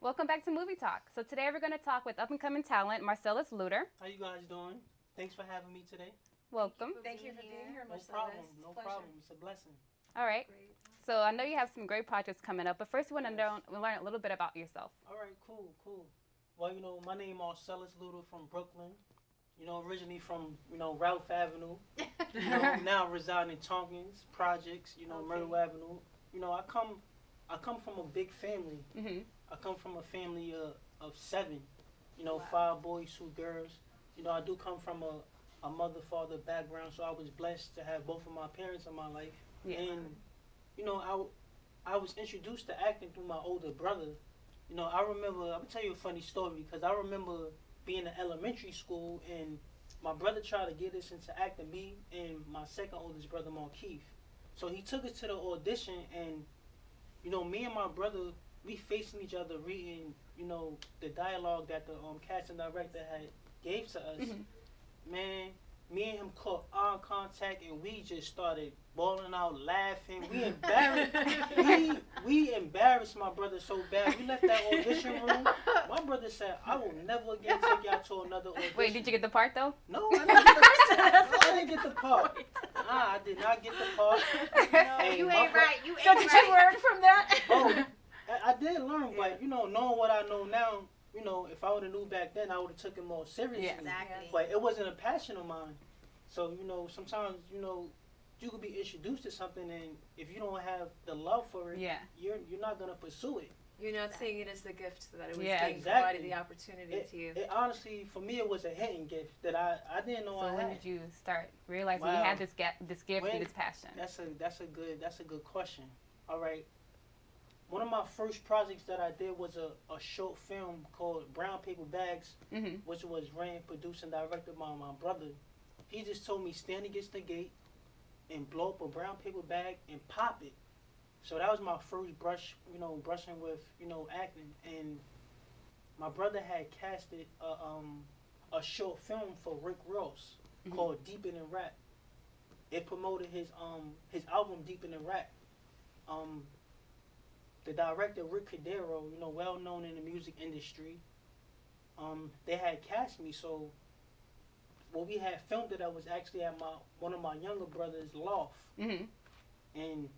Welcome back to Movie Talk. So today we're going to talk with up-and-coming talent Marcellous Lewster. How you guys doing? Thanks for having me today. Welcome. Thank you for being here, No Marcellus. problem. No problem. It's a blessing. All right. Great. So I know you have some great projects coming up, but first we want to learn a little bit about yourself. All right, cool. Well, my name is Marcellus Lewster from Brooklyn. Originally from, Ralph Avenue. Now reside in Tompkins Projects, Okay. Myrtle Avenue. I come from a big family. Mm-hmm. I come from a family of 7. Wow. 5 boys, 2 girls. I do come from a mother-father background, so I was blessed to have both of my parents in my life. Yeah. And, I was introduced to acting through my older brother. I'm gonna tell you a funny story because I remember being in elementary school and my brother tried to get us into acting, me and my second oldest brother, Markeith. So he took us to the audition and, me and my brother, we facing each other reading, the dialogue that the casting director had gave to us. Mm-hmm. Man, me and him caught eye contact and we just started bawling out, laughing. We embarrassed. we embarrassed my brother so bad. We left that audition room. My brother said, "I will never again take y'all to another audition." Wait, did you get the part though? No, I didn't get the part. I did not get the part. No, you ain't right. You So ain't did right. you learn from that? Oh, I did learn, but knowing what I know now, if I would have knew back then, I would have took it more seriously. Yeah. Exactly. But it wasn't a passion of mine. So, sometimes, you could be introduced to something and if you don't have the love for it, Yeah. you're not going to pursue it. You're not seeing it as the gift that it was Yeah, being exactly. provided the opportunity to you. It honestly, for me, it was a hidden gift that I didn't know So I when had. did you start realizing you Wow. had this gift When- and this passion? That's a good question. All right. One of my first projects that I did was a short film called Brown Paper Bags, Mm-hmm. which was ran, produced, and directed by my brother. He just told me stand against the gate and blow up a brown paper bag and pop it. So that was my first brushing with, acting. And my brother had casted a short film for Rick Ross Mm-hmm. called Deeper Than Rap. It promoted his album Deeper Than Rap. The director Rick Cadero, well known in the music industry, they had cast me. So when we had filmed it, I was actually at one of my younger brothers' loft, Mm-hmm. and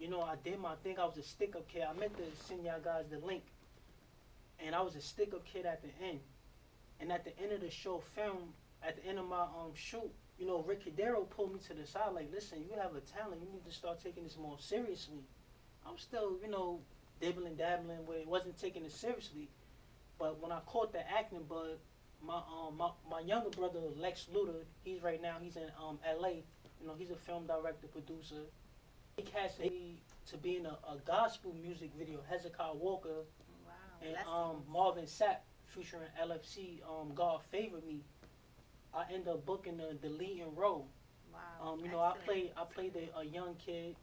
I did my thing. I was a stick-up kid. I meant to send y'all guys the link, and I was a stick-up kid at the end. And at the end of the short film, at the end of my shoot, Rick Cadero pulled me to the side like, listen, you have a talent. You need to start taking this more seriously. I'm still, dibbling, dabbling with it. Wasn't taking it seriously. But when I caught the acting bug, my younger brother, Lex Luthor, he's in LA. He's a film director, producer. He cast me to be in a gospel music video, Hezekiah Walker Wow. and Blessings. Marvin Sapp featuring LFC, God Favored Me. I end up booking the leading role. Wow. I played a young kid.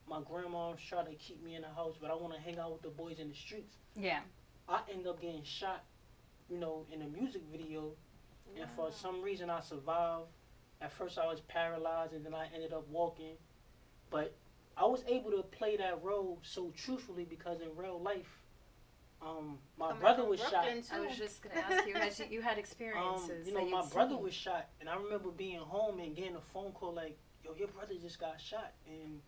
My grandma tried to keep me in the house, but I want to hang out with the boys in the streets. Yeah. I end up getting shot, in a music video, and for some reason I survived. At first I was paralyzed, and then I ended up walking. But I was able to play that role so truthfully because in real life, my Coming brother from was shot. Brooklyn, I too. was just going to ask you, you had experiences. that My you'd brother seen. was shot, and I remember being home and getting a phone call like, "Yo, your brother just got shot." And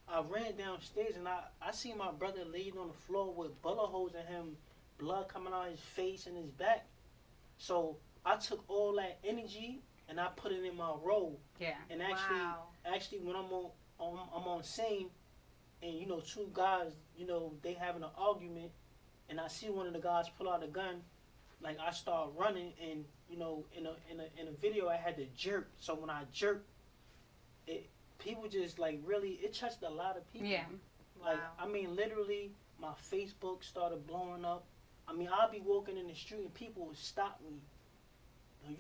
I ran downstairs and I see my brother laid on the floor with bullet holes in him, blood coming out his face and his back. So I took all that energy and I put it in my role. Yeah. And Wow. actually, when I'm on scene, and 2 guys, they having an argument, and I see one of the guys pull out a gun, like I start running, and in a video I had to jerk. So when I jerked, people just like really, it touched a lot of people. Yeah. Like Wow. Literally, my Facebook started blowing up. I'll be walking in the street and people would stop me. "Yo,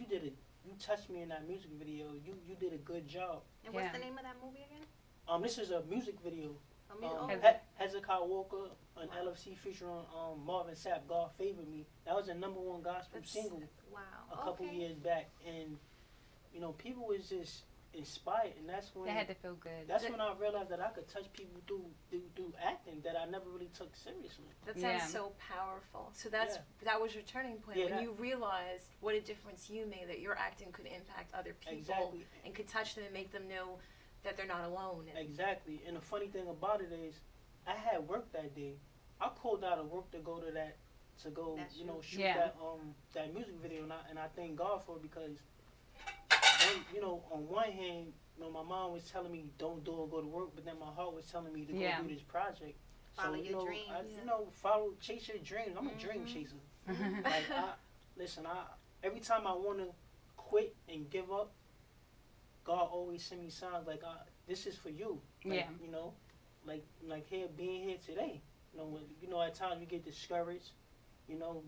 you touched me in that music video. You did a good job." And what's Yeah. the name of that movie again? This is a music video. Has- Hezekiah Walker, an Wow. LFC featuring Marvin Sapp, God Favored Me. That was a #1 gospel That's- single Wow. a couple Okay. years back, and people was just inspired, and that's when They had to feel good. That's when I realized that I could touch people through acting that I never really took seriously. That sounds so powerful. So that was your turning point when you realized what a difference you made, that your acting could impact other people and could touch them and make them know that they're not alone. Exactly. And the funny thing about it is, I had work that day. I called out of work to go to that, shoot that music video, and I thank God for it, because on one hand, my mom was telling me don't do it, go to work, but then my heart was telling me to go do this project. Follow your dreams. Chase your dreams. I'm a dream chaser. Like every time I want to quit and give up, God always send me signs like, this is for you. Like, like being here today. At times we get discouraged.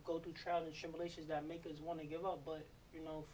Go through trials and tribulations that make us want to give up, but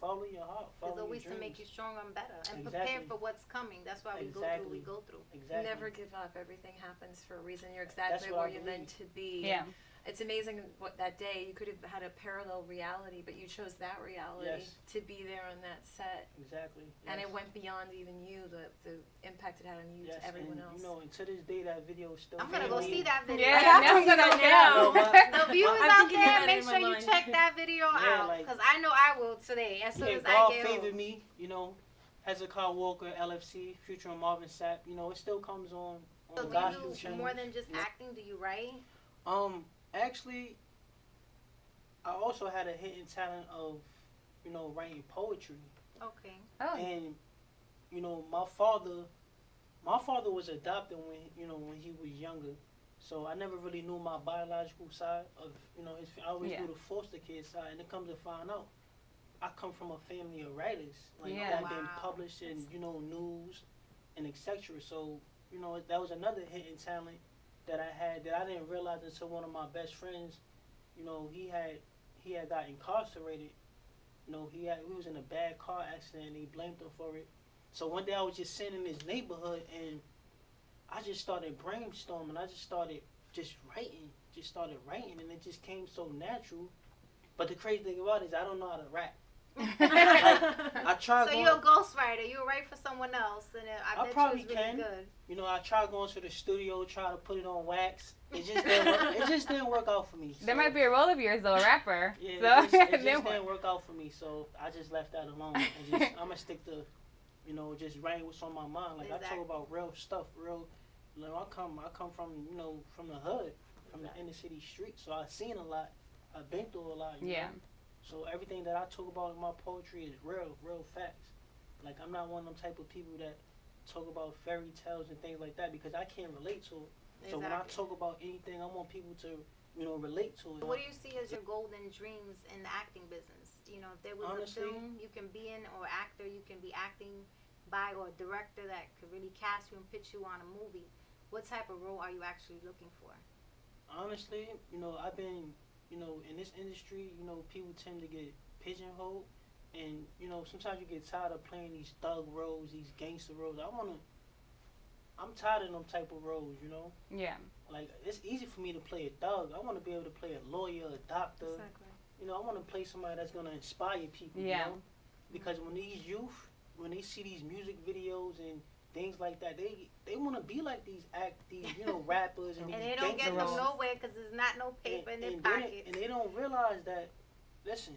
follow your heart. There's always to make you stronger and better, and prepare for what's coming. That's why we go through what we go through. Exactly. Never give up. Everything happens for a reason. You're exactly where you're meant to be. Yeah. It's amazing what that day you could have had a parallel reality, but you chose that reality to be there on that set. Exactly. Yes. And it went beyond even you, the impact it had on you to everyone else. And to this day that video is still. I'm gonna go see that video. Yeah, I'm gonna now. The viewers out there, make sure you check that video out, because I know I will today. As soon as God I get favored home. me, Hezekiah Walker, LFC, featuring Marvin Sapp. It still comes on So do gospel you do channels. more than just acting? Do you write? Actually, I also had a hidden talent of, writing poetry. Okay. Oh. And, my father was adopted when he was younger. So I never really knew my biological side of, I always knew the foster kid side. And it comes to find out, I come from a family of writers. That have been published in, news and etc. So, that was another hidden talent that I had that I didn't realize until one of my best friends, he had got incarcerated. He was in a bad car accident and they blamed him for it. So one day I was just sitting in his neighborhood and I just started brainstorming. I just started writing, and it just came so natural. But the crazy thing about it is I don't know how to rap. I try. So you're a ghostwriter. You write for someone else, and I bet probably you it's really good. I tried going to the studio, try to put it on wax. It just didn't work. It just didn't work out for me. So. There might be a role of yours though, a rapper. Yeah, it just didn't work out for me. So I just left that alone. I'm gonna stick to, just writing what's on my mind. Like I talk about real stuff, I come from from the hood, from the inner city streets. So I've seen a lot. I've been through a lot. You know? So everything that I talk about in my poetry is real facts. Like I'm not one of them type of people that talk about fairy tales and things like that, because I can't relate to it. Exactly. So when I talk about anything, I want people to, relate to it. What do you see as your golden dreams in the acting business? If there was a film you can be in, or actor you can be acting by, or a director that could really cast you and pitch you on a movie, what type of role are you actually looking for? Honestly, I've been, in this industry, people tend to get pigeonholed. And, sometimes you get tired of playing these thug roles, these gangster roles. I'm tired of them type of roles, Yeah. Like, it's easy for me to play a thug. I want to be able to play a lawyer, a doctor. Exactly. I want to play somebody that's going to inspire people, Because when these youth, when they see these music videos and things like that, they want to be like these rappers and these they don't get them nowhere because there's not no paper in their pockets. And they don't realize that, listen,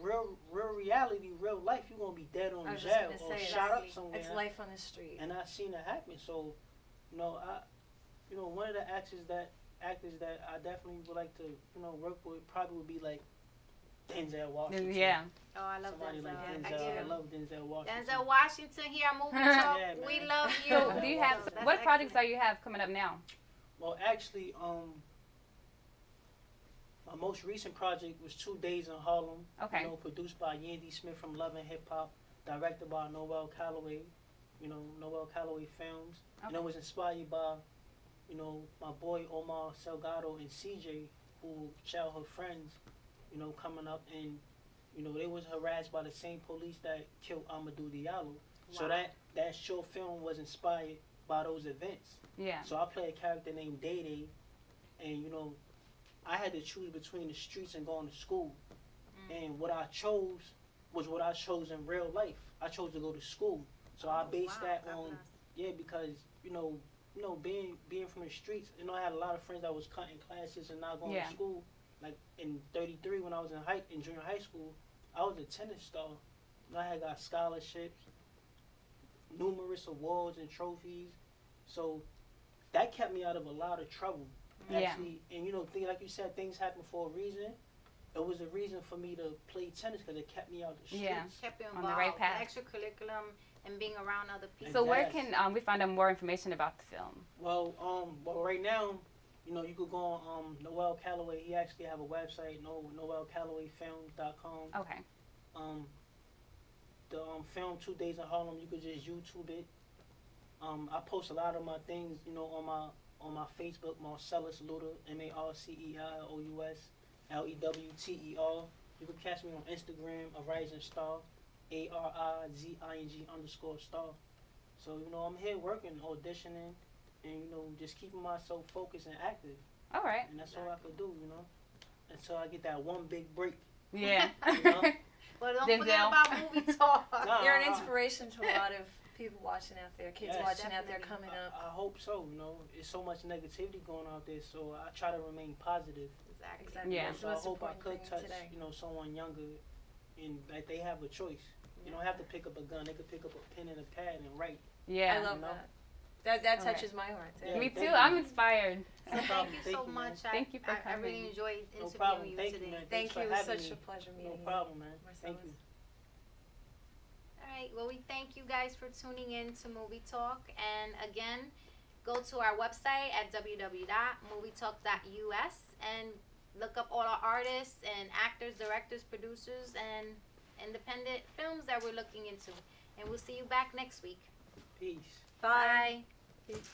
real reality, real life, you're going to be dead on jail or shot up somewhere. It's life on the street. And I've seen it happen. So, one of the actors that I definitely would like to, work with probably would be like Denzel Washington. Yeah. Oh, I love Somebody Denzel. like Denzel. I love Denzel Washington. Denzel Washington here, movie talk. We love you. So do you have, what projects are you have coming up now? Well, actually, my most recent project was 2 Days in Harlem. Okay. Produced by Yandy Smith from Love and Hip Hop, directed by Noel Calloway. Noel Calloway Films. Okay. And it was inspired by, my boy Omar Salgado and CJ, who childhood friends, coming up, and they was harassed by the same police that killed Amadou Diallo. Wow. So that short film was inspired by those events. Yeah. So I play a character named Day Day, and I had to choose between the streets and going to school. And what I chose was what I chose in real life. I chose to go to school. So I based that God on bless. because being from the streets. I had a lot of friends that was cutting classes and not going to school. Like in '33 when I was in junior high school, I was a tennis star. I had got scholarships, numerous awards and trophies. So that kept me out of a lot of trouble. Actually, and like you said, things happen for a reason. It was a reason for me to play tennis because it kept me out the streets. Yeah, kept you involved, on the right path. Extracurriculum and being around other people. So where can we find out more information about the film? Well, right now, you could go on Noel Calloway. He actually have a website, noelcallowayfilms.com. Okay. The film 2 Days in Harlem. You could just YouTube it. I post a lot of my things, on my Facebook, Marcellous Lewster, MarceilLewter. You can catch me on Instagram, A Rising Star, ARIZING_star. So, I'm here working, auditioning, and, just keeping myself focused and active. All right. And that's all I could do, until I get that one big break. Yeah. Well, don't forget about movie talk. You're an inspiration to a lot of people watching out there, kids watching out there coming up. I hope so, There's so much negativity going out there, so I try to remain positive. Exactly. Yeah. So I hope I could touch, someone younger, and like they have a choice. You don't have to pick up a gun; they could pick up a pen and a pad and write. Yeah. I love that. That touches my heart. Yeah, me too. I'm inspired. So thank you so much. Thank you for I coming. really enjoyed interviewing No problem. you Thank today. you, man. Thank you. It was such me. a pleasure meeting you. No problem, man. Thank you. All right. Well, we thank you guys for tuning in to Movie Talk. And again, go to our website at www.movietalk.us and look up all our artists and actors, directors, producers, and independent films that we're looking into. And we'll see you back next week. Peace. Bye. Peace.